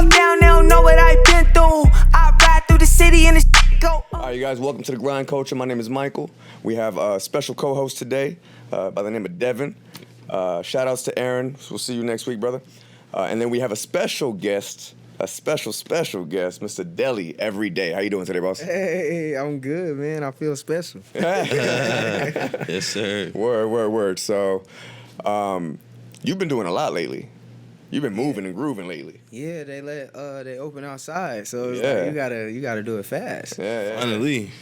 walk down, they don't know what I've been through. I ride through the city and the go. All right, you guys, welcome to The Grind Culture. My name is Michael. We have a special co-host today by the name of Devin. Shout outs to Aaron. We'll see you next week, brother. And then we have a special guest, Mr. Deli, every day. How you doing today, boss? Hey, I'm good, man. I feel special. Yes, sir. Word. So, you've been doing a lot lately. You've been moving and grooving lately. Yeah, they open outside, so it's Yeah. like you gotta do it fast. Yeah. Finally.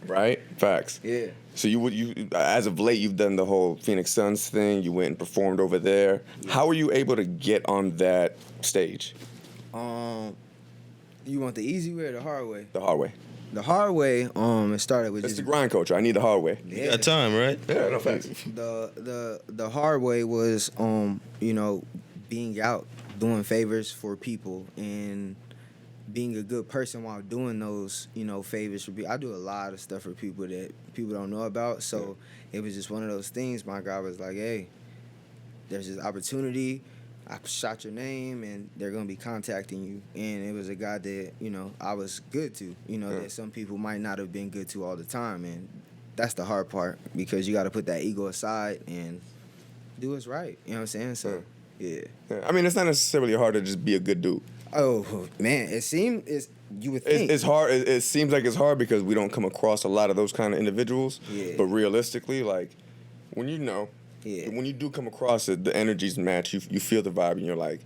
Right? Facts. Yeah. So you as of late, you've done the whole Phoenix Suns thing. You went and performed over there. Yeah. How were you able to get on that stage? You want the easy way or the hard way? The hard way. The hard way, it started with It's just the grind culture. I need the hard way. You got time, right? Yeah, no facts. the hard way was being out doing favors for people and being a good person while doing those favors for people. I do a lot of stuff for people that people don't know about, so it was just one of those things. My guy was like, hey, there's this opportunity, I shot your name and they're gonna be contacting you. And it was a guy that I was good to, that some people might not have been good to all the time. And that's the hard part, because you got to put that ego aside and do what's right. You know what I'm saying? So yeah. I mean, it's not necessarily hard to just be a good dude. Oh man, you would think It's hard. It seems like it's hard because we don't come across a lot of those kind of individuals. Yeah. But realistically, like when Yeah. when you do come across it, the energies match. You feel the vibe, and you're like,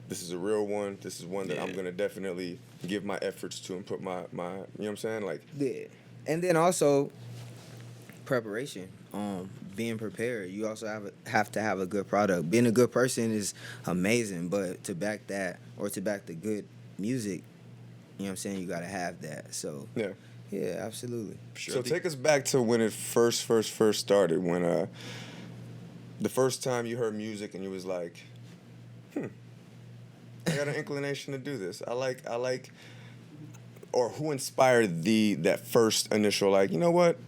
this is a real one. This is one that I'm gonna definitely give my efforts to and put my you know what I'm saying? Like, Yeah. And then also preparation. Being prepared. You also have to have a good product. Being a good person is amazing, but to back that, or to back the good music, you know what I'm saying, you gotta have that. So yeah, absolutely. So take us back to when it first started. When the first time you heard music and you was like, I got an inclination to do this. I like, or who inspired that first initial, like, you know what?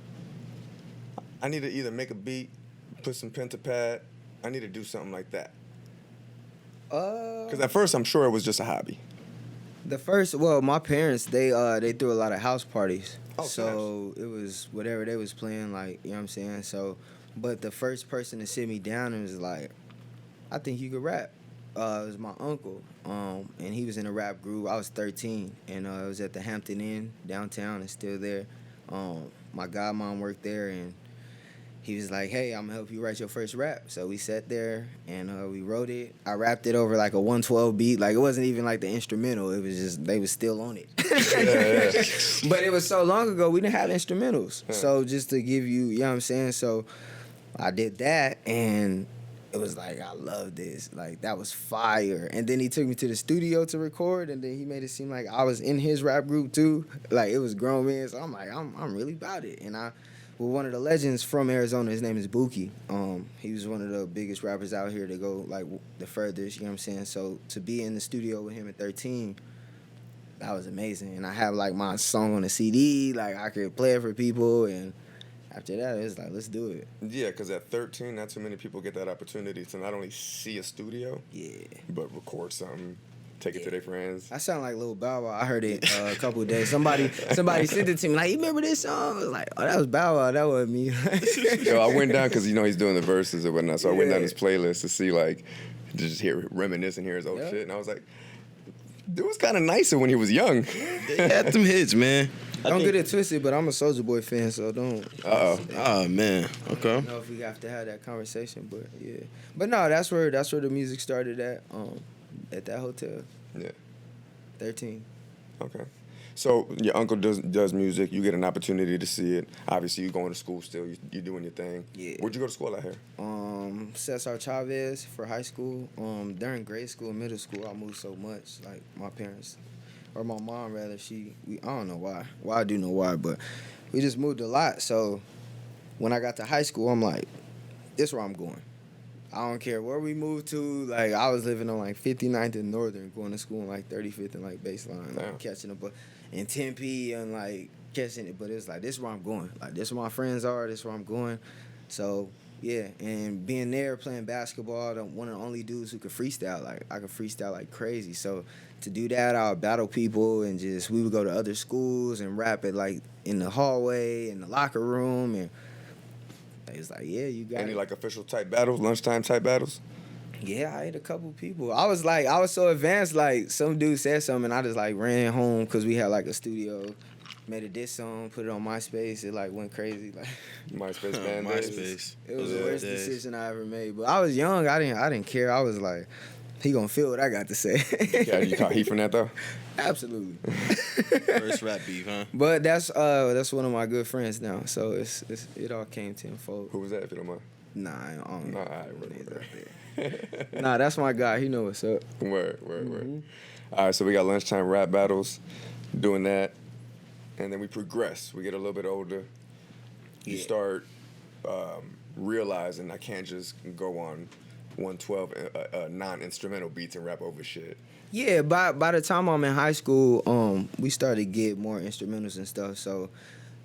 I need to either make a beat, put some pen to pad. I need to do something like that. Because at first, I'm sure it was just a hobby. My parents, they threw a lot of house parties. Oh, so it was whatever they was playing, like, you know what I'm saying? So, but the first person to sit me down and was like, I think you could rap. It was my uncle, and he was in a rap group. I was 13, and it was at the Hampton Inn downtown. It's still there. My godmom worked there, and he was like, hey, I'm going to help you write your first rap. So we sat there, and we wrote it. I rapped it over like a 112 beat. Like, it wasn't even like the instrumental. It was just, they was still on it. But it was so long ago, we didn't have instrumentals. So just to give you, you know what I'm saying? So I did that, and it was like, I love this. Like, that was fire. And then he took me to the studio to record, and then he made it seem like I was in his rap group too. Like, it was grown men. So I'm like, I'm really about it. And well, one of the legends from Arizona, his name is Buki. He was one of the biggest rappers out here to go, like, the furthest, you know what I'm saying? So to be in the studio with him at 13, that was amazing. And I have, like, my song on a CD, like, I could play it for people, and after that, it's like, let's do it. Yeah, because at 13, not too many people get that opportunity to not only see a studio, but record something, take it to their friends. I sound like Lil Bow Wow. I heard it a couple of days. Somebody sent it to me, like, you remember this song? I was like, oh, that was Bow Wow. That wasn't me. Yo, I went down because, he's doing the verses and whatnot, so I went down his playlist to see, like, to just reminisce and hear his old shit, and I was like, dude was kind of nicer when he was young. They had them hits, man. Don't get it twisted, but I'm a Soulja Boy fan, so don't. Oh man. Okay. I don't know if we have to have that conversation, but yeah. But no, that's where the music started at that hotel. Yeah. 13. Okay. So your uncle does music. You get an opportunity to see it. Obviously, you going to school still. You doing your thing. Yeah. Where'd you go to school out here? Cesar Chavez for high school. During grade school and middle school, I moved so much. Like, my parents, or my mom rather, I don't know why. Well, I do know why, but we just moved a lot. So when I got to high school, I'm like, this is where I'm going. I don't care where we moved to. Like, I was living on, like, 59th and Northern, going to school on, like, 35th and, like, Baseline, like, catching a bus in Tempe and, like, catching it. But it's like, this is where I'm going. Like, this is where my friends are. This is where I'm going. So Yeah, and being there playing basketball, one of the only dudes who could freestyle. Like I could freestyle like crazy. So to do that, I would battle people and just we would go to other schools and rap it like in the hallway, in the locker room, and it's like, yeah, you got Any it. like official type battles, lunchtime type battles? Yeah, I ate a couple people. I was so advanced. Like some dude said something, and I just like ran home because we had like a studio. Made a diss song, put it on MySpace. It like went crazy. Like MySpace fan days. MySpace. it was Those the are worst days. decision I ever made. But I was young. I didn't care. I was like, he gonna feel what I got to say. Yeah, you caught heat from that though. Absolutely. First rap beef, huh? But that's one of my good friends now. So it all came tenfold. Who was that, if you don't mind? Nah, I don't Nah, know. I remember. Nah, that's my guy. He know what's up. Word. All right, so we got lunchtime rap battles, doing that, and then we progress. We get a little bit older. You Yeah. start realizing I can't just go on 112 non-instrumental beats and rap over shit. Yeah, by the time I'm in high school, we started to get more instrumentals and stuff. So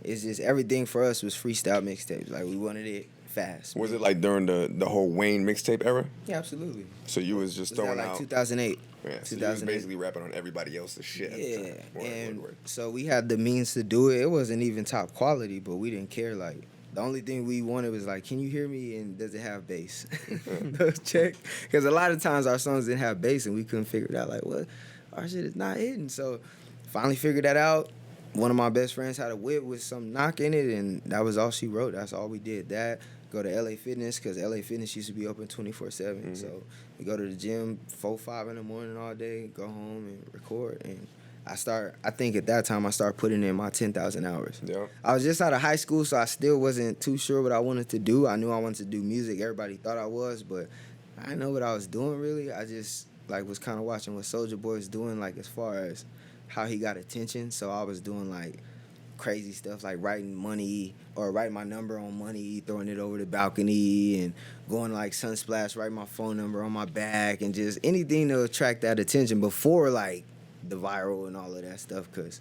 it's just everything for us was freestyle mixtapes. Like we wanted it fast. Was it like during the whole Wayne mixtape era? Yeah, absolutely. So you was just Was that throwing like out. 2008? Yeah, so you was 2008. basically rapping on everybody else's shit. At the Yeah, time. and Word. so we had the means to do it. It wasn't even top quality, but we didn't care. Like the only thing we wanted was like, can you hear me? And does it have bass? Those check, because a lot of times our songs didn't have bass, and we couldn't figure it out. Like, what? Our shit is not hitting. So finally figured that out. One of my best friends had a whip with some knock in it, and that was all she wrote. That's all we did. That go to LA Fitness because LA Fitness used to be open 24/7. So we go to the gym 4, 5 in the morning all day, go home and record. And I think at that time I started putting in my 10,000 hours. Yeah. I was just out of high school, so I still wasn't too sure what I wanted to do. I knew I wanted to do music. Everybody thought I was, but I didn't know what I was doing really. I just like was kind of watching what Soulja Boy was doing, like as far as how he got attention. So I was doing like crazy stuff like writing money or writing my number on money, throwing it over the balcony, and going like Sunsplash, writing my phone number on my back, and just anything to attract that attention before like the viral and all of that stuff. Cause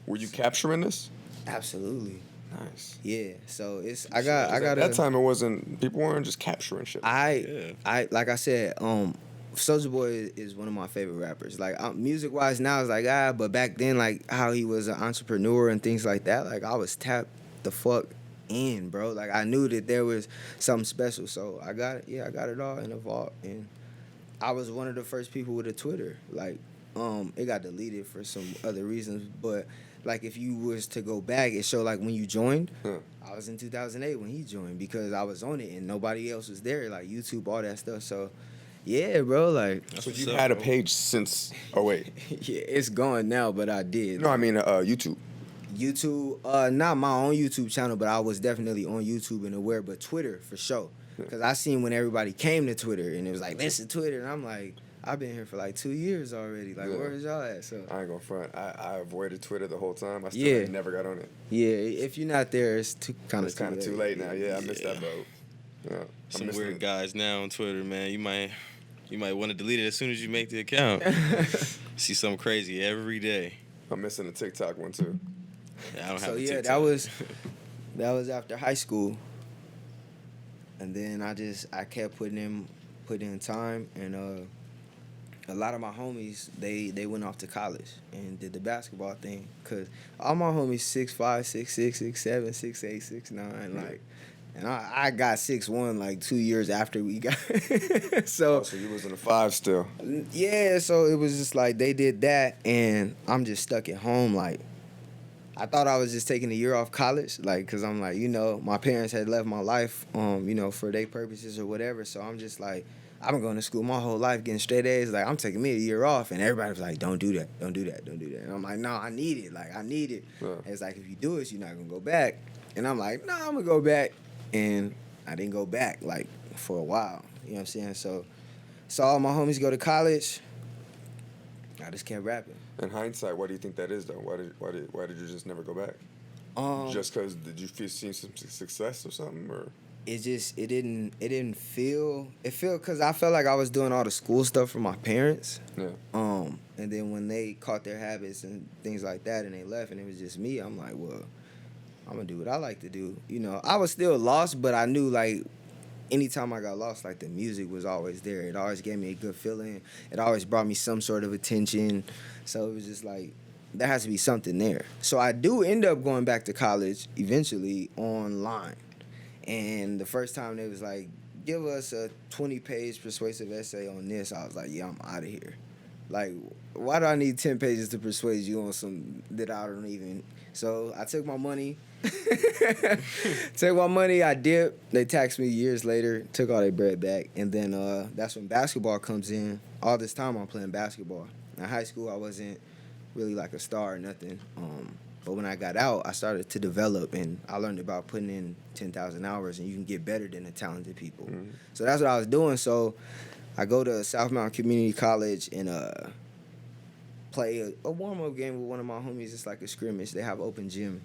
Were you capturing this? absolutely, Nice. yeah. So it's At that time, it wasn't. People weren't just capturing shit. I like I said, Soulja Boy is one of my favorite rappers. Like music wise now it's like but back then like how he was an entrepreneur and things like that, like I was tapped the fuck in, bro. Like I knew that there was something special. So I got it all in a vault, and I was one of the first people with a Twitter. Like it got deleted for some other reasons, but like if you was to go back, it showed like when you joined. I was in 2008 when he joined because I was on it and nobody else was there, like YouTube, all that stuff. So yeah, bro, like So you had a page since. Oh wait. yeah, it's gone now, but I did. No, I mean YouTube. YouTube, not my own YouTube channel, but I was definitely on YouTube and aware, but Twitter for sure. Because I seen when everybody came to Twitter and it was like, listen, Twitter. And I'm like, I've been here for like 2 years already. Like, Yeah. where is y'all at? So I ain't gonna front. I avoided Twitter the whole time. I still Yeah. never got on it. yeah, if you're not there, it's kind It's kind of too late now. Yeah, I missed that Yeah. boat. Yeah, Some I missed weird it. guys now on Twitter, man. You might want to delete it as soon as you make the account. See something crazy every day. I'm missing the TikTok one too. Yeah, I don't have So a yeah, TikTok. that was after high school, and then I kept putting in time, and a lot of my homies they went off to college and did the basketball thing, cause all my homies 6'5", 6'6", 6'7", 6'8", 6'9", like, and I got 6'1" like 2 years after we got so. So you was in the 5 still. Yeah, so it was just like they did that, and I'm just stuck at home. Like, I thought I was just taking a year off college, like, cause I'm like, my parents had left my life, for their purposes or whatever. So I'm just like, I've been going to school my whole life, getting straight A's. Like, I'm taking me a year off, and everybody was like, don't do that, don't do that, don't do that. And I'm like, no, I need it. Like, I need it. Yeah. And it's like, if you do it, you're not gonna go back. And I'm like, no, I'm gonna go back. And I didn't go back, like, for a while. You know what I'm saying? So saw all my homies go to college. I just kept rapping. In hindsight, what do you think that is though? Why did you just never go back? Just because did you see some success or something, or? It didn't feel because I felt like I was doing all the school stuff for my parents. Yeah. And then when they caught their habits and things like that and they left and it was just me, I'm like, well, I'm gonna do what I like to do. I was still lost, but I knew like anytime I got lost, like the music was always there. It always gave me a good feeling. It always brought me some sort of attention. So it was just like, there has to be something there. So I do end up going back to college eventually online. And the first time they was like, give us a 20-page persuasive essay on this, I was like, yeah, I'm out of here. Like, why do I need 10 pages to persuade you on some that I don't even... So I took my money. I dipped. They taxed me years later, took all their bread back. And then that's when basketball comes in. All this time I'm playing basketball. In high school, I wasn't really like a star or nothing. But when I got out, I started to develop, and I learned about putting in 10,000 hours, and you can get better than the talented people. Mm-hmm. So that's what I was doing. So I go to South Mountain Community College and play a warm-up game with one of my homies. It's like a scrimmage. They have open gym.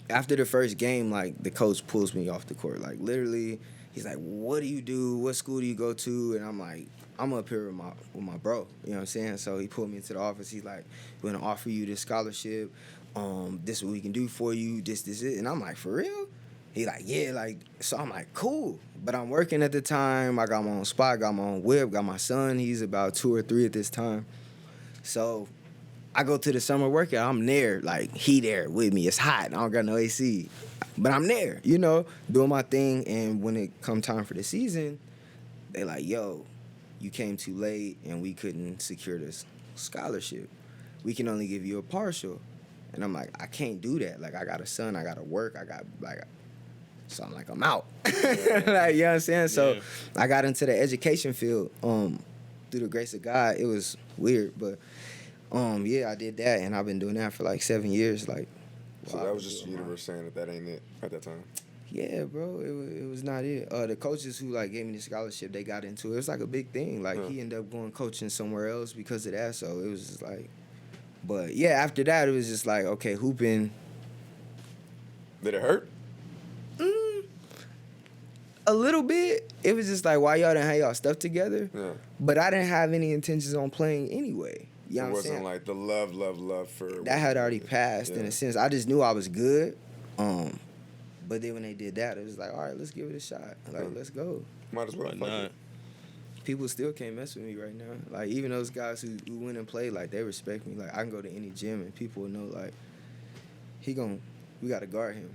After the first game, like, the coach pulls me off the court. Like, literally, he's like, what do you do? What school do you go to? And I'm like, I'm up here with my bro. You know what I'm saying? So he pulled me into the office. He's like, we're going to offer you this scholarship. This is what we can do for you. This, it. And I'm like, for real? He like, yeah, like, so I'm like, cool. But I'm working at the time. I got my own spot, got my own whip, got my son. He's about 2 or 3 at this time. So I go to the summer workout. I'm there, like, he there with me. It's hot. I don't got no AC. But I'm there, you know, doing my thing. And when it come time for the season, they like, yo, you came too late and we couldn't secure this scholarship. We can only give you a partial. And I'm like, I can't do that. Like, I got a son, I got to work, so I'm like, I'm out. Like, you know what I'm saying? So I got into the education field through the grace of God. It was weird, but yeah, I did that, and I've been doing that for like 7 years. Like, so that was just the universe saying that ain't it at that time. Yeah, bro, it was not it. The coaches who like gave me the scholarship, they got into it. It was like a big thing. Like he ended up going coaching somewhere else because of that. So it was just like. But, yeah, after that, it was just like, okay, hooping. Did it hurt? A little bit. It was just like, why y'all didn't have y'all stuff together? Yeah. But I didn't have any intentions on playing anyway. You know what I'm saying? It wasn't like the love for... That had already passed in a sense. I just knew I was good. But then when they did that, it was like, all right, let's give it a shot. Like, let's go. Might as well. Why not? People still can't mess with me right now. Like, even those guys who went and played, like, they respect me. Like, I can go to any gym and people will know, like, we got to guard him.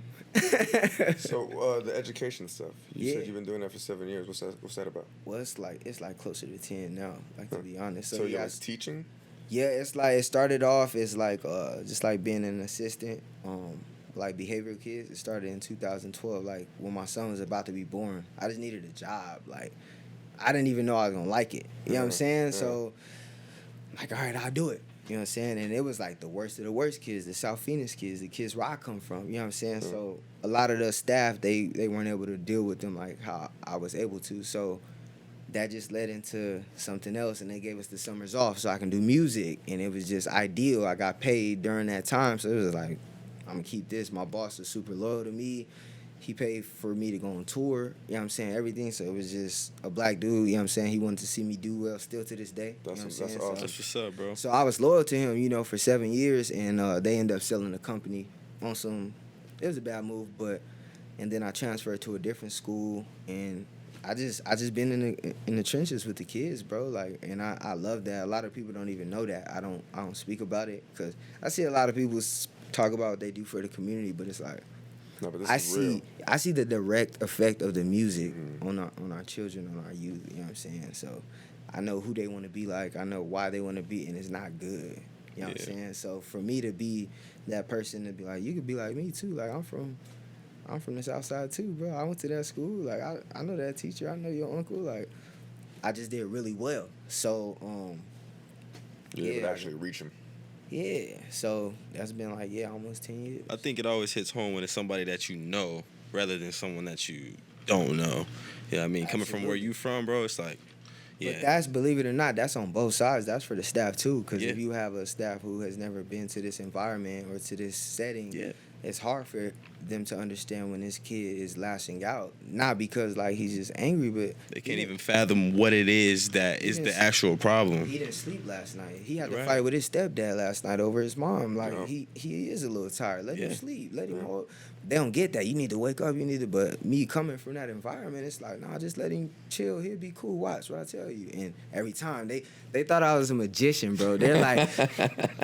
So, the education stuff. You said you've been doing that for 7 years. What's that about? Well, it's like closer to 10 now, like, to be honest. So you're like teaching? Yeah, it's like, it started off as like, just like being an assistant, like behavioral kids. It started in 2012, like, when my son was about to be born. I just needed a job, like. I didn't even know I was going to like it. You know what I'm saying? Yeah. So, like, all right, I'll do it. You know what I'm saying? And it was, like, the worst of the worst kids, the South Phoenix kids, the kids where I come from. You know what I'm saying? Yeah. So, a lot of the staff, they weren't able to deal with them like how I was able to. So, that just led into something else, and they gave us the summers off so I can do music. And it was just ideal. I got paid during that time, so it was like, I'm going to keep this. My boss was super loyal to me. He paid for me to go on tour, you know what I'm saying, everything. So it was just a black dude, you know what I'm saying. He wanted to see me do well still to this day. That's awesome. That's what's up, bro. So I was loyal to him, you know, for 7 years, and they ended up selling the company on some, it was a bad move, and then I transferred to a different school, and I just been in the trenches with the kids, bro, like, and I love that. A lot of people don't even know that. I don't speak about it, because I see a lot of people talk about what they do for the community, but it's like, no, but this is real. I see the direct effect of the music on our children, on our youth, you know what I'm saying? So I know who they want to be like. I know why they want to be, and it's not good. You know what I'm saying? So for me to be that person to be like, you could be like me too. Like, I'm from the South Side too, bro. I went to that school. Like, I know that teacher. I know your uncle. Like, I just did really well. So, you would actually reach him. Yeah, so that's been like, almost 10 years. I think it always hits home when it's somebody that you know rather than someone that you don't know. Yeah, I mean, coming from where you from, bro, it's like, yeah. But that's, believe it or not, that's on both sides. That's for the staff, too, because if you have a staff who has never been to this environment or to this setting, it's hard for them to understand when this kid is lashing out. Not because like he's just angry, but They can't even fathom what it is that is the actual problem. he didn't sleep last night. He had to Right. fight with his stepdad last night over his mom. Like Yeah. he is a little tired. Let him Yeah. sleep. Let him hold. They don't get that. You need to wake up. You need to. But me coming from that environment, it's like, nah, just let him chill. He'll be cool. Watch what I tell you. And every time they thought I was a magician, bro. They're like,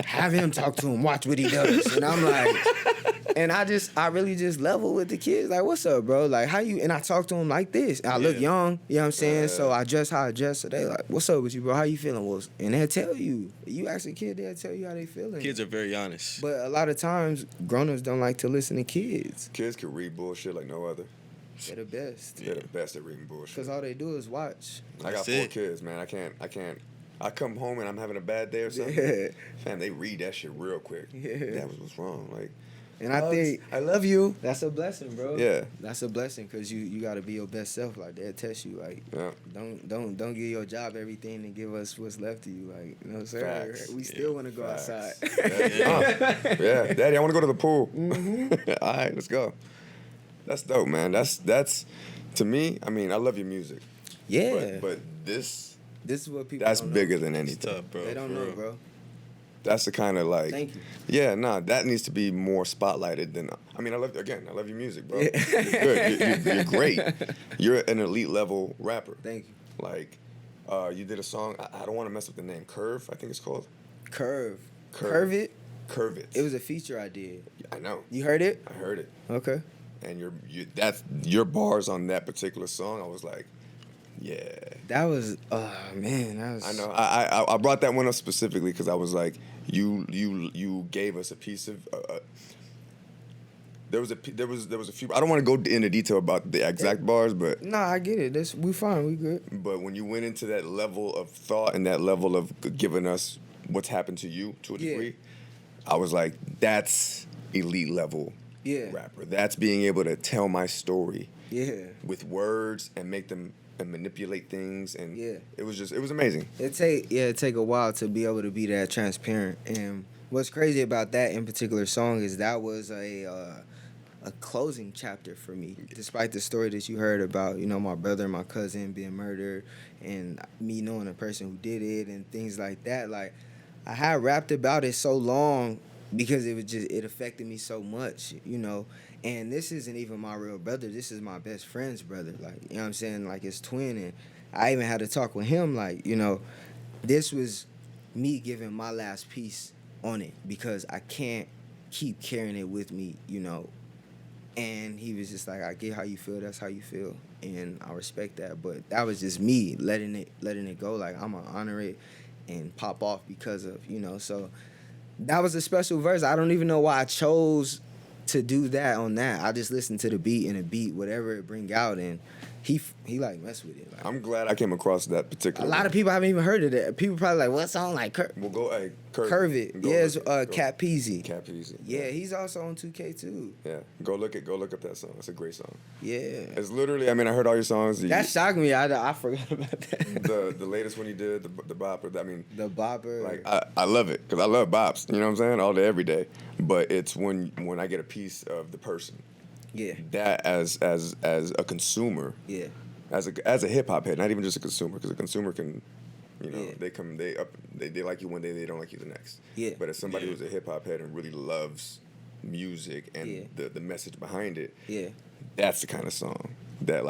have him talk to him. Watch what he does. And I'm like, and I really just level with the kids. Like, what's up, bro? Like, how you? And I talk to them like this. I look young. You know what I'm saying? So I dress how I dress. So they like, what's up with you, bro? How you feeling? Well, and they'll tell you. You ask a kid, they'll tell you how they feeling. Kids are very honest. But a lot of times, grown-ups don't like to listen to kids. Kids can read bullshit like no other. They're the best. They're the best at reading bullshit. Because all they do is watch. I got That's 4 it. kids, man. I can't. I come home and I'm having a bad day or something. Yeah. Fam, they read that shit real quick. Yeah. That was what's wrong. Like, And I think I love you. that's a blessing, bro. Yeah. That's a blessing because you got to be your best self. Like, they'll test you. Like, Yeah. don't give your job everything and give us what's left of you. Like, you know what I'm saying? Facts. We still want to go Facts. outside. Yeah, Daddy, I want to go to the pool. Mm-hmm. All right, let's go. That's dope, man. That's to me. I mean, I love your music. Yeah. But this This is what people that's don't know. bigger than It's anything. tough, bro. They don't for know, real. bro. That's the kind of like. Thank you. Yeah, nah, that needs to be more spotlighted than. I mean, I love your music, bro. Yeah. You're good. You're great. You're an elite level rapper. Thank you. Like, you did a song. I don't want to mess up the name. Curve, I think it's called. Curve. Curve. Curve it. Curve it. It was a feature I did. I know. You heard it? I heard it. Okay. And your bars on that particular song. I was like, yeah. That was, man, that was. I know. I brought that one up specifically because I was like, you gave us a piece of. There was a few. I don't want to go into detail about the exact bars, but Nah, I get it. We fine. We good. but when you went into that level of thought and that level of giving us what's happened to you to a Yeah. degree, I was like, that's elite level Yeah. rapper. That's being able to tell my story Yeah. with words and make them and manipulate things, and Yeah. it was amazing. It take a while to be able to be that transparent. And what's crazy about that in particular song is that was a closing chapter for me. Despite the story that you heard about, my brother and my cousin being murdered, and me knowing the person who did it and things like that. Like, I had rapped about it so long because it affected me so much, And this isn't even my real brother. This is my best friend's brother. Like, you know what I'm saying? Like, his twin. And I even had to talk with him. Like, this was me giving my last piece on it because I can't keep carrying it with me, And he was just like, I get how you feel. That's how you feel. And I respect that. But that was just me letting it go. Like, I'm going to honor it and pop off because of, So that was a special verse. I don't even know why I chose to do that on that. I just listened to the beat and the beat, whatever it bring out, and he like mess with it. Like, I'm glad I came across that particular. a lot of people haven't even heard of that. People probably like, what song like We'll go. Hey, Curve It? Go Yeah, it's look it. Go- Cat Peasy. Cat Peasy. Yeah, he's also on 2K too. Yeah. Go look up that song. It's a great song. Yeah. It's literally. I mean, I heard all your songs. That shocked me. I forgot about that. the latest one you did, the bopper. I mean, The bopper. like I love it because I love bops. You know what I'm saying? All day, every day. But it's when I get a piece of the person. Yeah. That as a consumer. Yeah. As a hip hop head, not even just a consumer, because a consumer can, Yeah. they like you one day, they don't like you the next. Yeah. But as somebody who's a hip hop head and really loves music and Yeah. the message behind it, Yeah. that's the kind of song that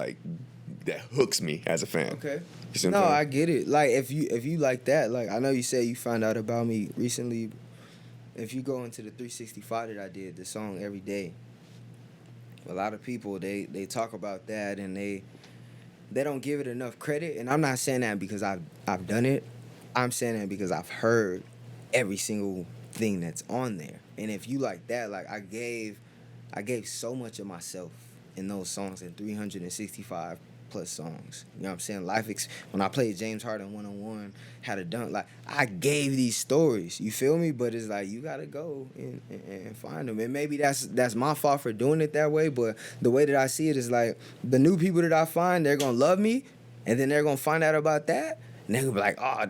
hooks me as a fan. Okay. You see what No, I'm I saying? get it. Like, if you like that, like, I know you said you found out about me recently. If you go into the 365 that I did, the song Every Day, a lot of people, they talk about that and they don't give it enough credit. And I'm not saying that because I've done it. I'm saying that because I've heard every single thing that's on there. And if you like that, like, I gave so much of myself in those songs, in 365 plus songs. You know what I'm saying? When I played James Harden 1-on-1, had a dunk, like, I gave these stories. You feel me? But it's like, you gotta go and find them. And maybe that's my fault for doing it that way, but the way that I see it is like, the new people that I find, they're gonna love me, and then they're gonna find out about that, and they're gonna be like, oh,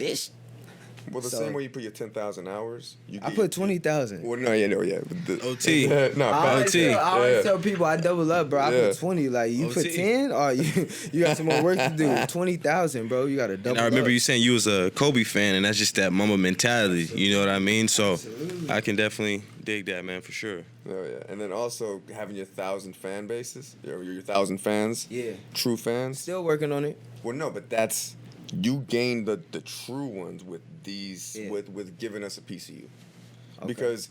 Well, the So, same way you put your 10,000 hours, you I put 20,000. Well, no, yeah. But OT. no, I always, OT. tell, I always tell people I double up, bro. I Yeah. put 20. Like you put OT. 10, or you got some more work to do. 20,000, bro. You got to double. And I remember up. you saying you was a Kobe fan, and that's just that Mamba mentality. Absolutely. You know what I mean? So Absolutely. I can definitely dig that, man, for sure. Oh yeah, and then also having your 1,000 fan bases, your 1,000 fans, Yeah. true fans. Still working on it. Well, no, but that's you gain the true ones with these Yeah. with giving us a piece of you, Okay. because,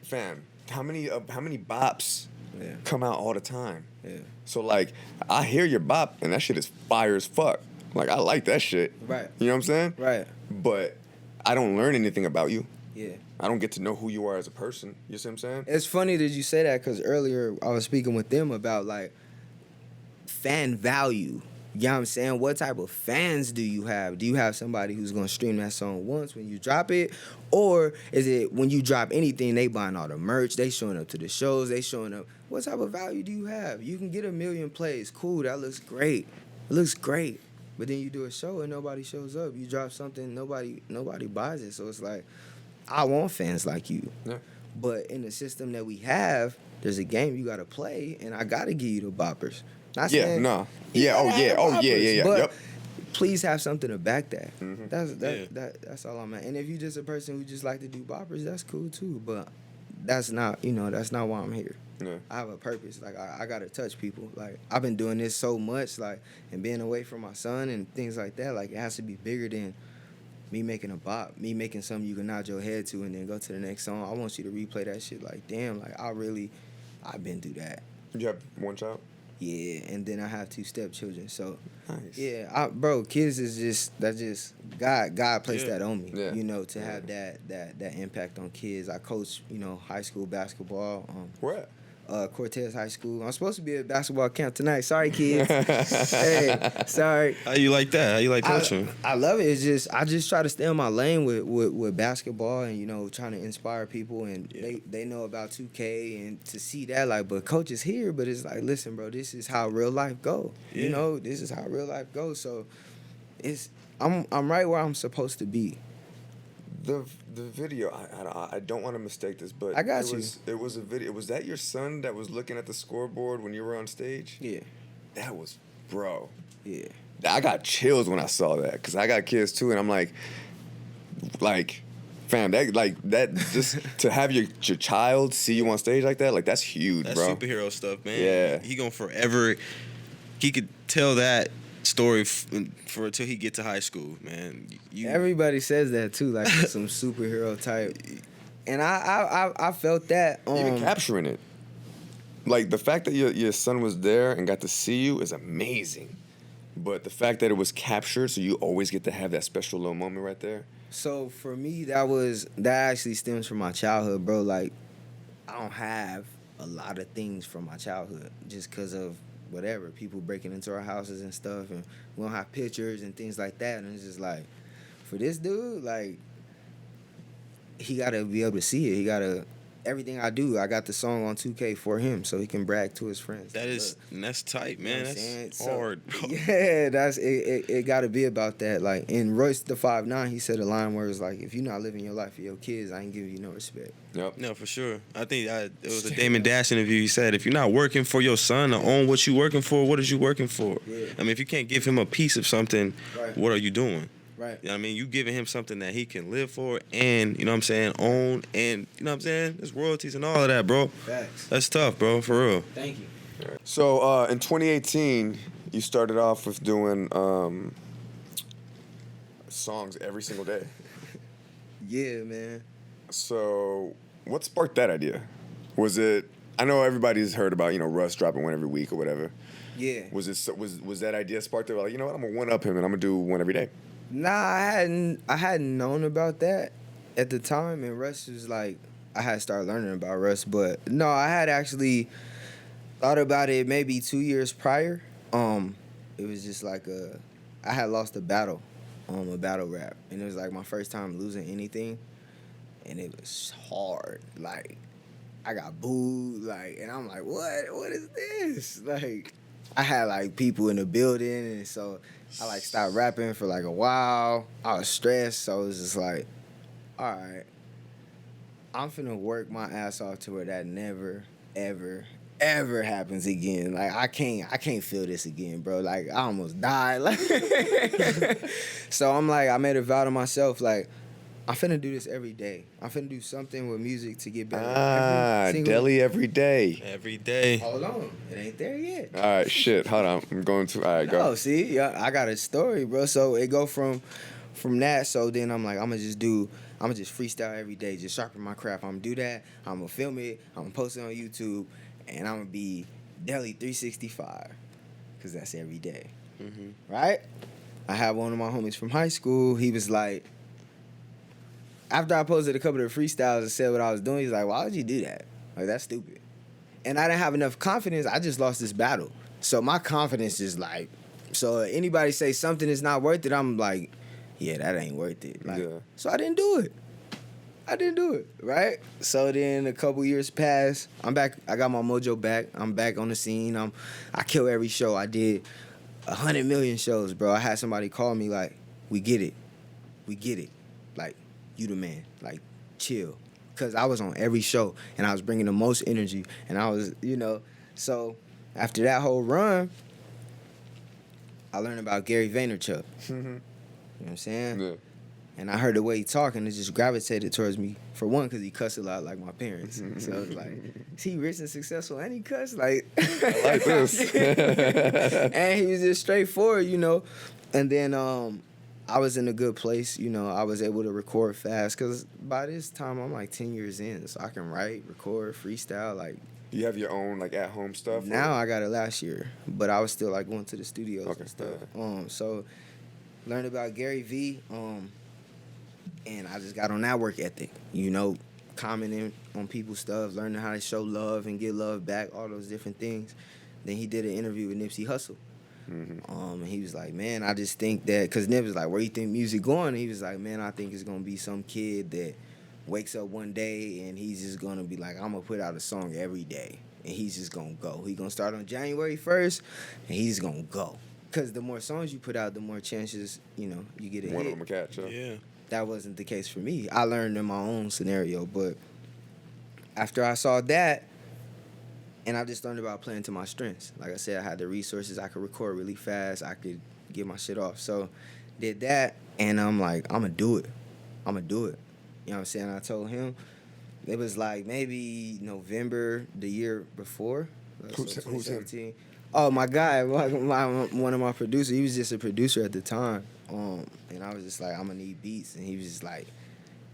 fam, how many bops Yeah. come out all the time? Yeah. So like, I hear your bop and that shit is fire as fuck. Like I like that shit. Right. You know what I'm saying? Right. But I don't learn anything about you. Yeah. I don't get to know who you are as a person. You see what I'm saying? It's funny that you say that because earlier I was speaking with them about like fan value. You know what I'm saying? What type of fans do you have? Do you have somebody who's gonna stream that song once when you drop it? Or is it when you drop anything, they buying all the merch, they showing up to the shows, they showing up. What type of value do you have? You can get 1 million plays. Cool, that looks great. It looks great. But then you do a show and nobody shows up. You drop something, nobody buys it. So it's like, I want fans like you. Yeah. But in the system that we have, there's a game you gotta play, and I gotta give you the boppers. Not Yeah, saying no. you Yeah, gotta have the boppers, but Yep. please have something to back that. Mhm. That's all I'm at. And if you're just a person who just like to do boppers, that's cool too. But that's not why I'm here. Yeah. I have a purpose. Like I gotta touch people. Like I've been doing this so much, like, and being away from my son and things like that. Like it has to be bigger than me making a bop, me making something you can nod your head to and then go to the next song. I want you to replay that shit like, damn, like I've been through that. You have one child? Yeah, and then I have 2 stepchildren. So Nice. yeah, bro, kids is just God placed Yeah. that on me. Yeah. You know, to have that impact on kids. I coach, high school basketball. Where at? Cortez High School. I'm supposed to be at basketball camp tonight. Sorry, kids. Hey, sorry. How you like that? How you like coaching? I love it. It's just I just try to stay on my lane with basketball and trying to inspire people and Yeah. they know about 2K and to see that like, but coach is here, but it's like, listen, bro, this is how real life go. Yeah. This is how real life goes. So I'm right where I'm supposed to be. The video, I don't want to mistake this, but I got it you. it was a video. Was that your son that was looking at the scoreboard when you were on stage? Yeah, That was, bro. yeah. I got chills when I saw that because I got kids too, and I'm like, fam, that just to have your child see you on stage like that, like that's huge, That's bro. superhero stuff, man. Yeah. He gonna forever. He could tell that story for until he get to high school, man. Everybody says that too, like some superhero type. And I felt that. Even capturing it, like the fact that your son was there and got to see you is amazing. But the fact that it was captured, so you always get to have that special little moment right there. So for me, that actually stems from my childhood, bro. Like, I don't have a lot of things from my childhood just because of whatever, people breaking into our houses and stuff, and we don't have pictures and things like that. And it's just like, for this dude, like, he gotta be able to see it. He gotta. Everything I do, I got the song on 2K for him, so he can brag to his friends. That's tight, You know man. what I'm saying? That's So, hard. yeah, that's it. It got to be about that. Like in Royce the 5'9", he said a line where it's like, "If you're not living your life for your kids, I ain't giving you no respect." Yep. No, for sure. I think it was a Damon Dash interview. He said, if you're not working for your son to own what you working for, what is you working for? Yeah. I mean, if you can't give him a piece of something, Right. what are you doing? Right. You know what I mean? You giving him something that he can live for and, you know what I'm saying, own and, you know what I'm saying? There's royalties and all of that, bro. Facts. That's tough, bro, for real. Thank you. So in 2018, you started off with doing songs every single day. Yeah, man. So what sparked that idea? Was it? I know everybody's heard about Russ dropping one every week or whatever. Yeah. Was that idea sparked? Like, I'm gonna one up him and I'm gonna do one every day. Nah, I hadn't known about that at the time, and Russ was like, I had started learning about Russ, but no, I had actually thought about it maybe 2 years prior. It was just like I had lost a battle rap, and it was like my first time losing anything, and it was hard. Like, I got booed, like, and I'm like, what is this? Like, I had like people in the building, and so I like stopped rapping for like a while. I was stressed, so it was just like, all right, I'm finna work my ass off to where that never, ever, ever happens again. Like I can't feel this again, bro. Like I almost died. Like so I'm like, I made a vow to myself, like, I'm finna do this every day. I'm finna do something with music to get better. Deli every day. Every day. Hold on, it ain't there yet. All right, shit. Hold on. I'm going to. All right, go. Oh, see, yeah, I got a story, bro. So it go from that. So then I'm like, I'm gonna just freestyle every day, just sharpen my craft. I'm gonna do that. I'm gonna film it. I'm gonna post it on YouTube, and I'm gonna be Deli 365, cause that's every day, right? I had one of my homies from high school. He was like, after I posted a couple of freestyles and said what I was doing, he's like, why would you do that? Like, that's stupid. And I didn't have enough confidence. I just lost this battle. So my confidence is like, so anybody say something is not worth it, I'm like, yeah, that ain't worth it. Like, so I didn't do it. Right? So then a couple years passed. I'm back. I got my mojo back. I'm back on the scene. I kill every show. I did 100 million shows, bro. I had somebody call me like, we get it. Like, you the man. Like, chill. Because I was on every show, and I was bringing the most energy, and I was, so after that whole run, I learned about Gary Vaynerchuk. You know what I'm saying? Yeah. And I heard the way he talked, and it just gravitated towards me. For one, because he cussed a lot like my parents. So I was like, is he rich and successful and he cussed? Like, I like this. and he was just straightforward, And then I was in a good place, I was able to record fast, because by this time I'm like 10 years in, so I can write, record, freestyle, like. You have your own like at-home stuff? Now I got it last year, but I was still like going to the studios and stuff. So learned about Gary V, and I just got on that work ethic, commenting on people's stuff, learning how to show love and get love back, all those different things. Then he did an interview with Nipsey Hussle. And he was like, man, I just think that, because Nip was like, where you think music going? And he was like, man, I think it's going to be some kid that wakes up one day and he's just going to be like, I'm going to put out a song every day. And he's just going to go. He's going to start on January 1st, and he's going to go. Because the more songs you put out, the more chances, you get a hit. One of them will catch up. Yeah. That wasn't the case for me. I learned in my own scenario. But after I saw that, and I just learned about playing to my strengths. Like I said, I had the resources. I could record really fast. I could get my shit off. So did that, and I'm like, I'm going to do it. You know what I'm saying? I told him. It was like maybe November the year before. Who's him? Oh, my guy, one of my producers. He was just a producer at the time. And I was just like, I'm going to need beats. And he was just like,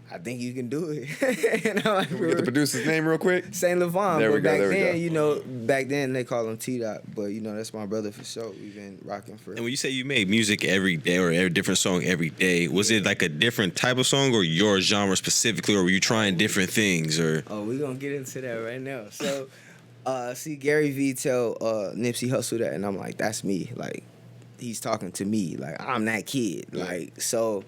I think you can do it. And I'm like, Can we get the producer's name real quick? Saint Levon. There we but go, back there we then, go. back then they call him T-Dot. But, that's my brother for sure. We've been rocking for. And when you say you made music every day or every different song every day, was it like a different type of song or your genre specifically, or were you trying different things? Or Oh, we're going to get into that right now. So, see, Gary V tell Nipsey Hussle that, and I'm like, that's me. Like, he's talking to me. Like, I'm that kid. Yeah. Like, so,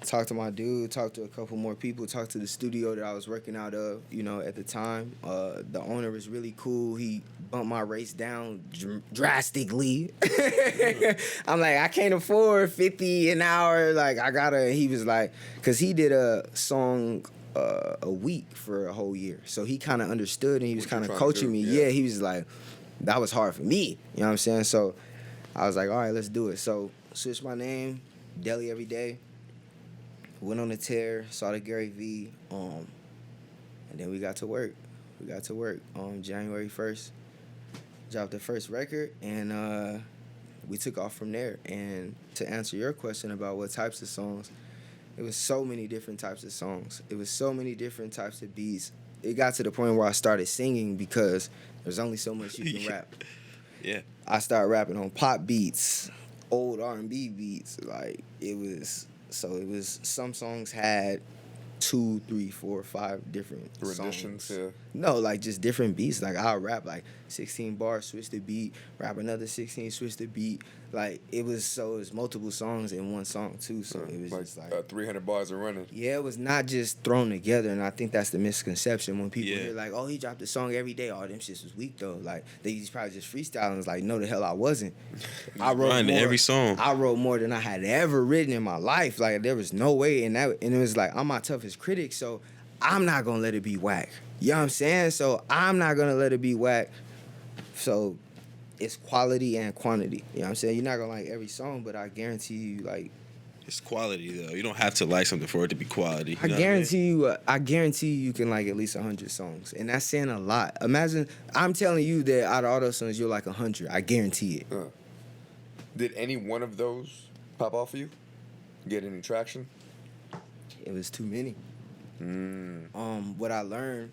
talk to my dude, talk to a couple more people, talk to the studio that I was working out of, at the time. The owner was really cool. He bumped my rates down drastically. I'm like, I can't afford $50 an hour. Like, he was like, because he did a song a week for a whole year. So he kind of understood, and he was kind of coaching me. Yeah, he was like, that was hard for me. You know what I'm saying? So I was like, all right, let's do it. So switched my name, Deli every day. Went on a tear, saw the Gary V, and then we got to work. On January 1st, dropped the first record, and we took off from there. And to answer your question about what types of songs, it was so many different types of songs. It was so many different types of beats. It got to the point where I started singing because there's only so much you can rap. yeah, I started rapping on pop beats, old R&B beats. Like, some songs had 2, 3, 4, 5 different Renditions, songs. yeah. No, like just different beats. Like I'll rap like 16 bars, switch the beat, rap another 16, switch the beat. Like it was multiple songs in one song too. So it was just like 300 bars are running. yeah, it was not just thrown together, and I think that's the misconception when people Yeah. hear like, oh, he dropped a song every day. Oh, them shits was weak though. Like he's probably just freestyling. It's like, no, the hell I wasn't. I wrote grinding more, every song. I wrote more than I had ever written in my life. Like there was no way, and it was like I'm my toughest critic, so I'm not gonna let it be whack. You know what I'm saying? So I'm not gonna let it be whack. So it's quality and quantity. You know what I'm saying? You're not gonna like every song, but I guarantee you, like, It's quality though. You don't have to like something for it to be quality. I guarantee you can like at least 100 songs, and that's saying a lot. Imagine I'm telling you that out of all those songs, you're like 100. I guarantee it. Did any one of those pop off for you? Get any traction? It was too many. What I learned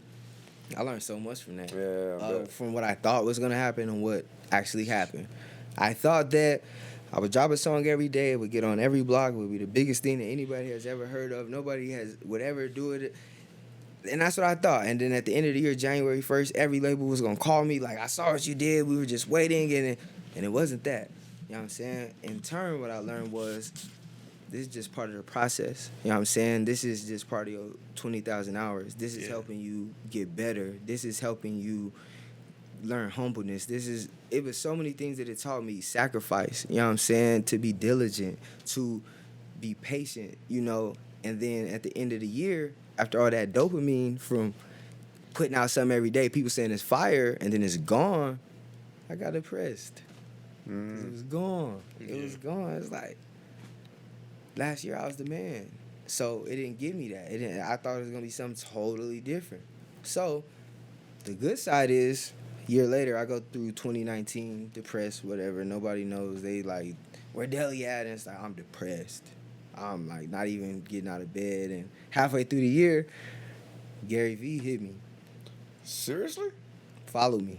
so much from that. Yeah, I bet. From what I thought was gonna happen and what actually happened. I thought that I would drop a song every day. It would get on every block. It would be the biggest thing that anybody has ever heard of. Nobody would ever do it. And that's what I thought. And then at the end of the year, January 1st, every label was gonna call me like, I saw what you did. We were just waiting, and it wasn't that. You know what I'm saying? In turn, what I learned was this is just part of the process. You know what I'm saying? This is just part of your 20,000 hours. This is helping you get better. This is helping you learn humbleness. It was so many things that it taught me. Sacrifice, you know what I'm saying? To be diligent, to be patient, you know. And then at the end of the year, after all that dopamine from putting out something every day, people saying it's fire, and then it's gone, I got depressed. 'Cause it was gone. It was gone. It's like, last year I was the man. So it didn't give me that. I thought it was going to be something totally different. So the good side is, a year later, I go through 2019, depressed, whatever. Nobody knows. They like, where Deli at? And it's like, I'm depressed. I'm like not even getting out of bed. And halfway through the year, Gary V hit me. Seriously? Follow me.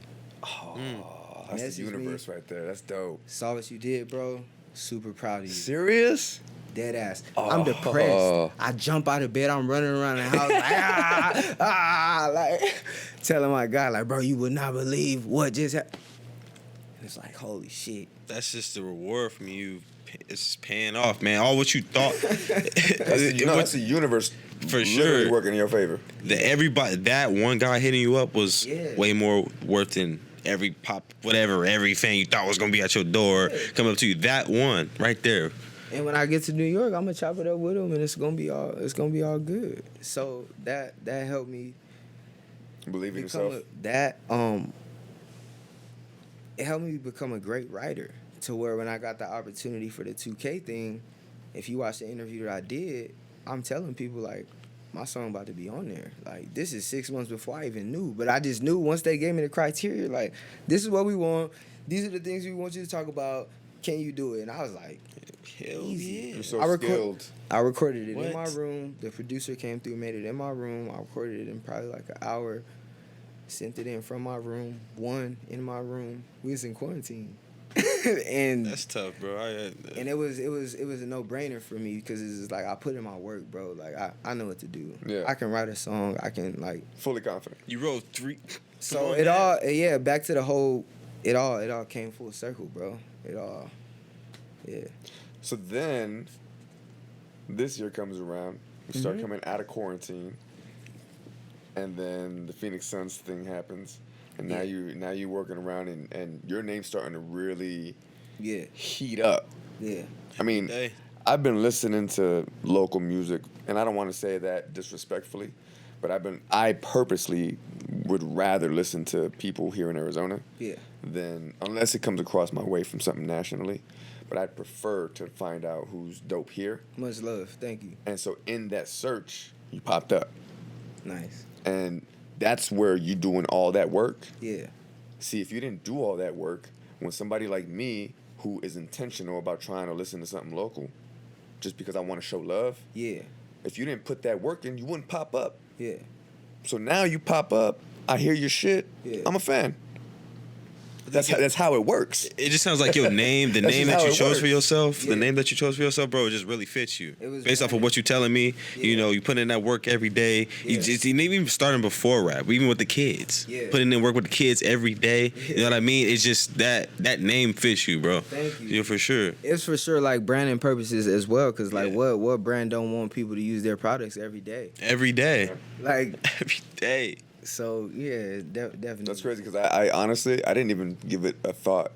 That's Message the universe me. right there. That's dope. Saw what you did, bro. Super proud of you. Serious? Dead ass. I'm depressed. I jump out of bed. I'm running around the house like, like telling my guy, like, bro, you would not believe what just happened. It's like, holy shit. That's just the reward from you. It's paying off, man. All what you thought. That's the universe For literally sure. working in your favor. That one guy hitting you up was Yeah. way more worth than every fan you thought was gonna be at your door coming up to you. That one right there. And when I get to New York, I'm gonna chop it up with him, and it's gonna be all good. So that helped me Believe in become yourself. it helped me become a great writer. To where when I got the opportunity for the 2K thing, if you watch the interview that I did, I'm telling people like, my song about to be on there. Like, this is 6 months before I even knew. But I just knew once they gave me the criteria, like, this is what we want. These are the things we want you to talk about. Can you do it? And I was like, Hell easy. yeah. You're so skilled. I recorded it in my What? room. The producer came through, made it in my room. I recorded it in probably like an hour. Sent it in from my room. One in my room. We was in quarantine. And That's tough, bro. and it was a no-brainer for me because it's just like I put in my work, bro. Like I know what to do. Yeah. I can write a song. I can like. Fully confident. You wrote 3. So Come on, it man. all back to the whole. It all came full circle, bro. It all. Yeah. So then, this year comes around. You start coming out of quarantine, and then the Phoenix Suns thing happens, and now you working around, and your name's starting to really Yeah. heat up. Yeah. I mean, Hey. I've been listening to local music, and I don't want to say that disrespectfully, but I purposely would rather listen to people here in Arizona Yeah. than, unless it comes across my way from something nationally, but I'd prefer to find out who's dope here. Much love. Thank you. And so in that search, you popped up. Nice. And that's where you doing all that work. Yeah. See, if you didn't do all that work, when somebody like me, who is intentional about trying to listen to something local, just because I want to show love, Yeah. if you didn't put that work in, you wouldn't pop up. Yeah. So now you pop up, I hear your shit, Yeah. I'm a fan. That's how it works. It just sounds like your name, the That's name just that how you it chose works. for yourself, Yeah. the name that you chose for yourself, bro, it just really fits you. It was Based off of branded. what you're telling me, you Yeah. know, you put in that work every day. You Yeah. just even starting before rap, even with the kids. Yeah. Putting in work with the kids every day. Yeah. You know what I mean? It's just that name fits you, bro. Thank you. Yeah, for sure. It's for sure like branding purposes as well, cause like Yeah. what brand don't want people to use their products every day? Every day. Like Every day. so, yeah, definitely. That's crazy because I honestly I didn't even give it a thought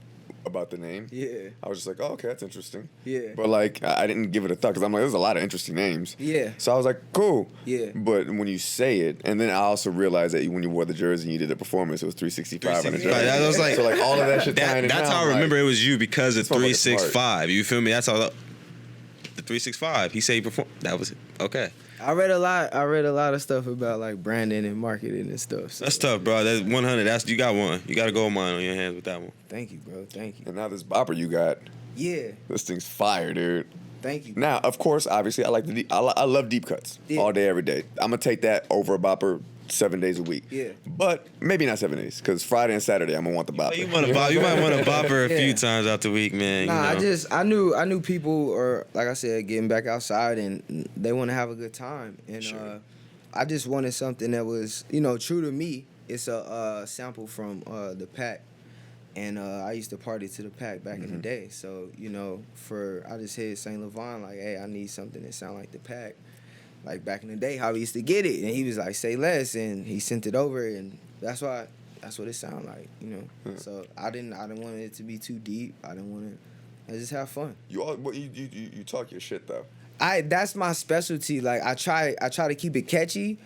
about the name. Yeah, I was just like, oh, okay, that's interesting. yeah, But like, I didn't give it a thought because I'm like, there's a lot of interesting names. yeah, So I was like, cool. yeah. But when you say it, and then I also realized that when you wore the jersey and you did a performance, it was 365 on the 365. jersey. I was like, so like all of that shit tying in that's now, how I I'm like, remember it was you because of this motherfucker's 365. You feel me? That's all. The 365. He said he performed. That was it. Okay. I read a lot of stuff about like branding and marketing and stuff. So That's tough, bro. That's 100. That's you got one. You got a gold mine on your hands with that one. thank you, bro. Thank you. And now this bopper you got, Yeah, this thing's fire, dude. thank you. Now, of course, obviously, I like the I love deep cuts Yeah. all day, every day. I'm gonna take that over a bopper 7 days a week. Yeah. But maybe not 7 days, because Friday and Saturday I'm gonna want the bopper. You want to bop? You might want to bop her a Yeah. few times out the week, man. Nah, you know? I knew people, or like I said, getting back outside and they want to have a good time, and Sure. I just wanted something that was, true to me. It's a sample from the Pack, and I used to party to the Pack back in the day. So I just hit Saint Levon like, hey, I need something that sound like the Pack, like back in the day how we used to get it, and he was like, say less, and he sent it over, and that's what it sound like, So I didn't want it to be too deep. I didn't want to. I just have fun. You talk your shit though. That's my specialty. Like I try to keep it catchy,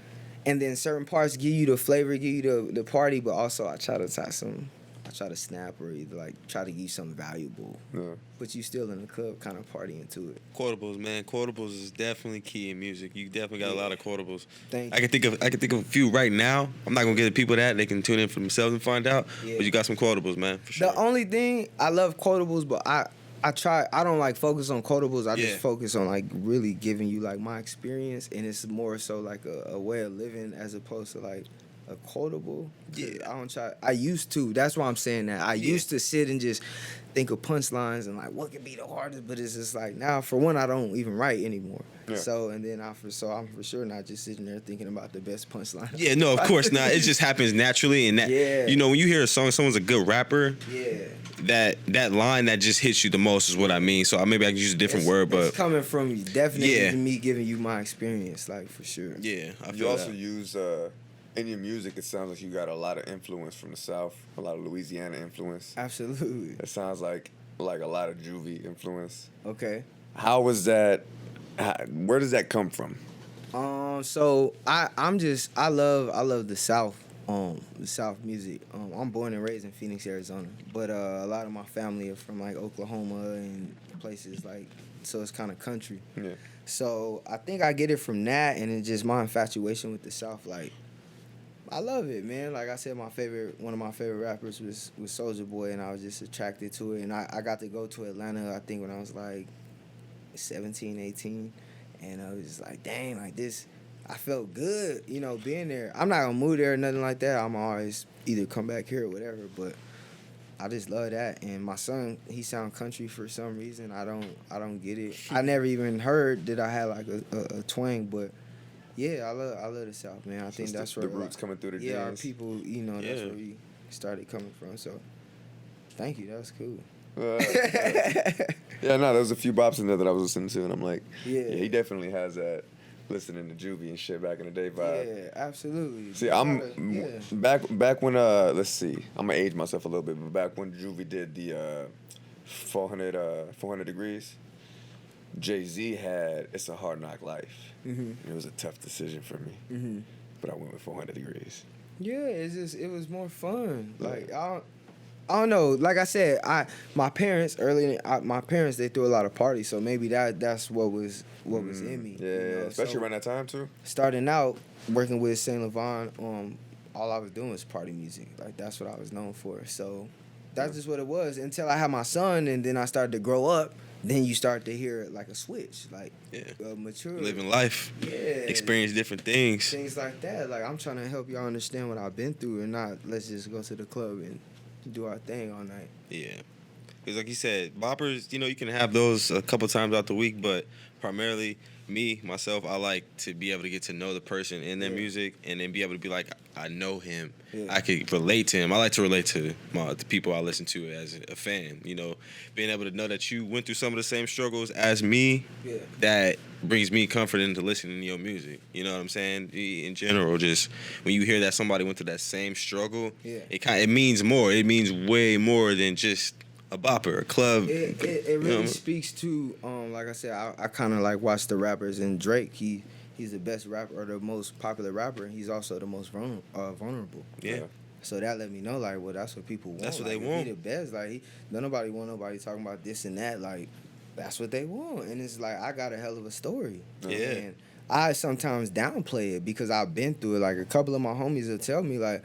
and then certain parts give you the flavor, give you the party, but also I try to snap or either like try to give you something valuable. Yeah. But you still in the club kind of partying to it. Quotables, man. Quotables is definitely key in music. You definitely got a lot of quotables. Thank I can think of a few right now. I'm not gonna give the people that they can tune in for themselves and find out. Yeah. But you got some quotables, man, for sure. The only thing I love quotables, but I don't like focus on quotables. I Yeah. just focus on like really giving you like my experience, and it's more so like a way of living as opposed to like a quotable. Yeah. I used to. That's why I'm saying that. I Yeah. used to sit and just think of punchlines and like what could be the hardest, but it's just like now for one I don't even write anymore. Yeah. So and then I'm for sure not just sitting there thinking about the best punchline. Yeah, no, of course not. It just happens naturally, and that Yeah. when you hear a song, someone's a good rapper. Yeah. That line that just hits you the most is what I mean. So maybe I can use a different word, but it's coming from you. Definitely Yeah. me giving you my experience, like for sure. yeah, I You feel also that. use in your music. It sounds like you got a lot of influence from the South, a lot of Louisiana influence. Absolutely. It sounds like a lot of Juvie influence. Okay. How was that? Where does that come from? So I love the South. The South music. I'm born and raised in Phoenix, Arizona, but a lot of my family are from like Oklahoma and places like, so it's kind of country. Yeah. So I think I get it from that, and it's just my infatuation with the South. Like, I love it, man. Like I said, one of my favorite rappers was Soulja Boy, and I was just attracted to it. And I got to go to Atlanta, I think, when I was like 17, 18, and I was just like, dang, like this. I felt good, being there. I'm not gonna move there or nothing like that. I'm always either come back here or whatever, but I just love that. And my son, he sound country for some reason. I don't get it. I never even heard that I had like a twang, but yeah, I love the South, man. I think that's where the roots coming through the yeah, our genes. people, that's Yeah. where we started coming from. So thank you, that was cool. Yeah, no, there was a few bops in there that I was listening to, and I'm like, Yeah. he definitely has that listening to Juvie and shit back in the day vibe. Yeah, absolutely. See, Yeah. back when let's see, I'm gonna age myself a little bit, but back when Juvie did the 400 degrees, Jay-Z had "It's a Hard Knock Life." Mhm. It was a tough decision for me, Mhm. but I went with 400 degrees. Yeah, it was more fun. Like I don't know. Like I said, my parents they threw a lot of parties, so maybe that's what was in me. Yeah, especially So, around that time too. starting out working with Saint Levon, all I was doing was party music. Like that's what I was known for. So that's just what it was until I had my son, and then I started to grow up. Then you start to hear like a switch, like mature, Living life, yeah, experience different things. things like that. Like I'm trying to help y'all understand what I've been through, and not let's just go to the club and do our thing all night. Yeah. Because like you said, boppers, you can have those a couple times out the week, but primarily myself, I like to be able to get to know the person in their music and then be able to be like, I know him. Yeah. I could relate to him. I like to relate to the people I listen to as a fan. Being able to know that you went through some of the same struggles as me, that brings me comfort into listening to your music. You know what I'm saying? In general, just when you hear that somebody went through that same struggle, it means more. It means way more than just a bopper, a club. It really speaks to like I said, I kind of like watch the rappers, and Drake, he's the best rapper or the most popular rapper, and he's also the most vulnerable. Yeah. So that let me know, like, well, that's what people want. That's what like, they want. He the best. Like, don't nobody want nobody talking about this and that. Like, that's what they want. And it's like, I got a hell of a story. Yeah. And I sometimes downplay it because I've been through it. Like, a couple of my homies will tell me, like,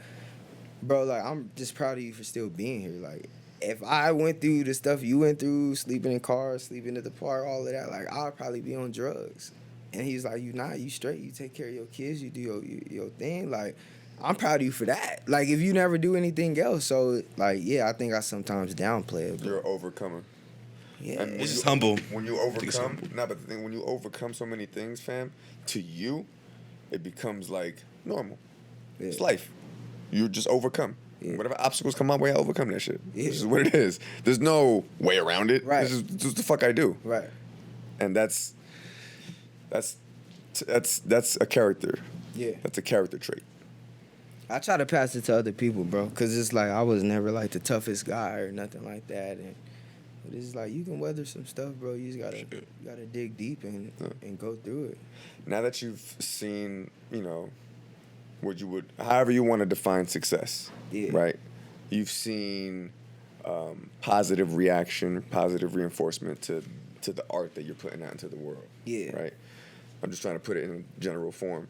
bro, like, I'm just proud of you for still being here. Like, if I went through the stuff you went through, sleeping in cars, sleeping at the park, all of that, like, I'd probably be on drugs. And he's like, you not, you straight, you take care of your kids, you do your thing. Like, I'm proud of you for that. Like, if you never do anything else. So, like, yeah, I think I sometimes downplay it. You're an overcomer. Yeah. And It's just humble. When you overcome, but the thing, when you overcome so many things, fam, to you, it becomes like normal. Yeah. It's life. You just overcome. Yeah. Whatever obstacles come my way, I overcome that shit. Yeah. This is what it is. There's no way around it. Right. This is just the fuck I do. Right. And that's a character. Yeah. That's a character trait. I try to pass it to other people, bro, because it's like I was never like the toughest guy or nothing like that, but it's like you can weather some stuff, bro. You just gotta dig deep and go through it. Now that you've seen, what you would, however you want to define success, right? You've seen positive reaction, positive reinforcement to the art that you're putting out into the world. Yeah. Right. I'm just trying to put it in general form.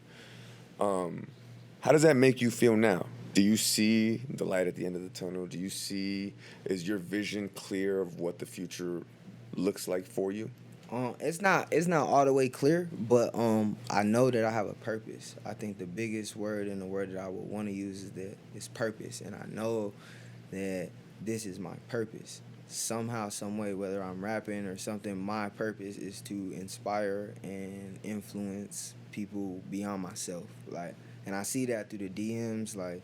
How does that make you feel now? Do you see the light at the end of the tunnel? Is your vision clear of what the future looks like for you? It's not all the way clear, but I know that I have a purpose. I think the biggest word and the word that I would want to use is purpose, and I know that this is my purpose. Somehow, some way, whether I'm rapping or something, my purpose is to inspire and influence people beyond myself. Like, and I see that through the DMs, like,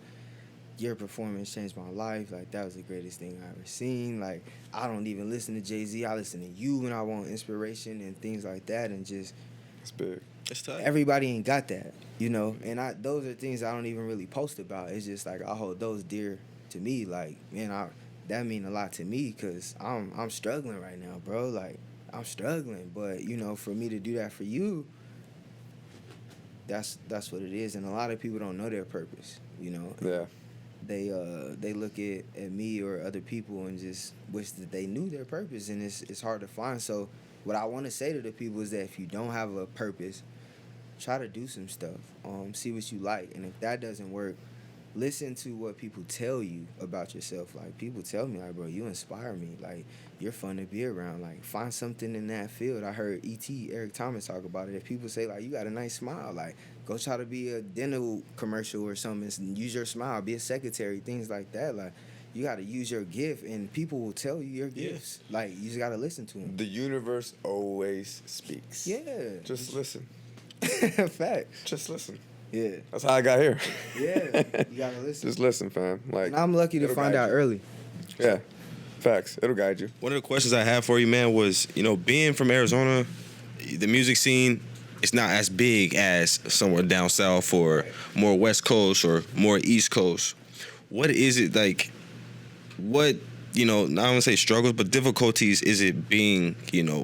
your performance changed my life. Like, that was the greatest thing I ever seen. Like, I don't even listen to Jay-Z. I listen to you when I want inspiration and things like that. And just, it's big. It's tough. Everybody ain't got that, And those are things I don't even really post about. It's just like I hold those dear to me. Like, man, that mean a lot to me because I'm struggling right now, bro. Like, I'm struggling. But, for me to do that for you, that's what it is. And a lot of people don't know their purpose, Yeah. They look at me or other people and just wish that they knew their purpose, and it's hard to find. So what I want to say to the people is that if you don't have a purpose, try to do some stuff. See what you like, and if that doesn't work, listen to what people tell you about yourself. Like, people tell me, like, bro, you inspire me. Like, you're fun to be around. Like, find something in that field. I heard Eric Thomas talk about it. If people say, like, you got a nice smile, like, go try to be a dental commercial or something and use your smile. Be a secretary, things like that. Like, you got to use your gift, and people will tell you your gifts. Like, you just got to listen to them. The universe always speaks. Yeah. Just listen. Facts. Just listen. Yeah. That's how I got here. Yeah. You got to listen. Just listen, fam. Like, and I'm lucky to find out early. Yeah. Facts. It'll guide you. One of the questions I had for you, man, was, being from Arizona, the music scene, it's not as big as somewhere down south or more West Coast or more East Coast. What is it like? What, I don't want to say struggles, but difficulties is it being,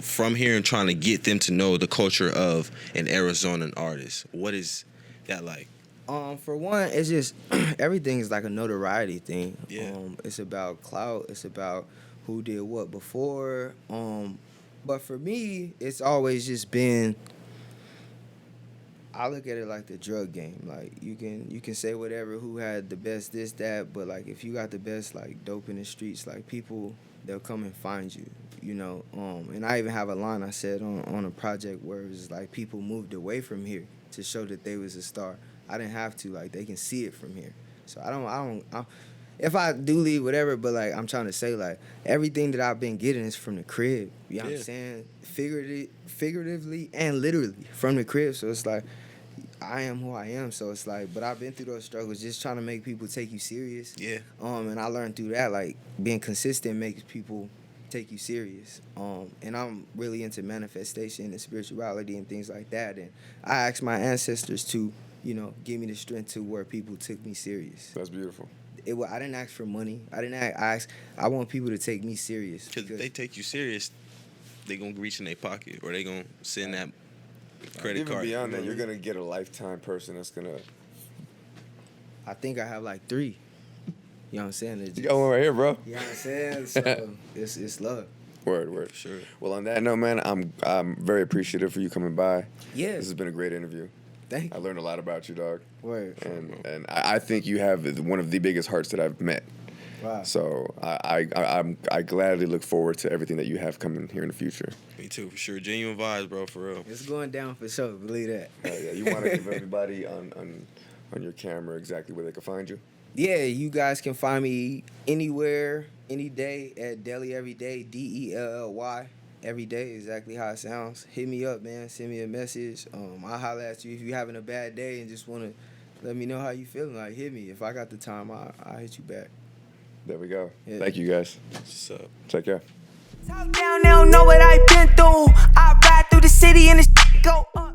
from here and trying to get them to know the culture of an Arizonan artist? What is that like? For one, it's just everything is like a notoriety thing. Yeah. It's about clout. It's about who did what before. But for me, it's always just been. I look at it like the drug game. Like, you can say whatever, who had the best this, that, but like if you got the best like dope in the streets, like people, they'll come and find you. And I even have a line I said on a project where it was like people moved away from here to show that they was a star. I didn't have to, like, they can see it from here. So if I do leave, whatever. But like I'm trying to say, like everything that I've been getting is from the crib. You know what I'm saying? Figuratively and literally from the crib. So it's like I am who I am. So it's like, but I've been through those struggles, just trying to make people take you serious. Yeah. And I learned through that, like being consistent makes people take you serious. And I'm really into manifestation and spirituality and things like that. And I asked my ancestors to, give me the strength to where people took me serious. That's beautiful. I didn't ask for money. I want people to take me serious. Because if they take you serious, they gonna reach in their pocket or they gonna send that credit Even card. beyond that, you're gonna get a lifetime person that's gonna. I think I have like 3. You know what I'm saying? You got one right here, bro. You know what I'm saying? So it's love. Word. Sure. Well, on that note, man, I'm very appreciative for you coming by. Yeah. This has been a great interview. Thank I you. learned a lot about you, dog. Word. And I think you have one of the biggest hearts that I've met. Wow. So I gladly look forward to everything that you have coming here in the future. Me too, for sure. Genuine vibes, bro, for real. It's going down for sure. Believe that. Yeah, you want to give everybody on your camera exactly where they can find you? Yeah, you guys can find me anywhere, any day at Deli Every Day, DELLY. Every day, exactly how it sounds. Hit me up, man. Send me a message. I'll holler at you if you're having a bad day and just want to let me know how you feeling. Like, hit me. If I got the time, I'll hit you back. There we go. Yeah. Thank you, guys. What's up? Take care. Top down, they don't know what I've been through. I ride through the city and the go up.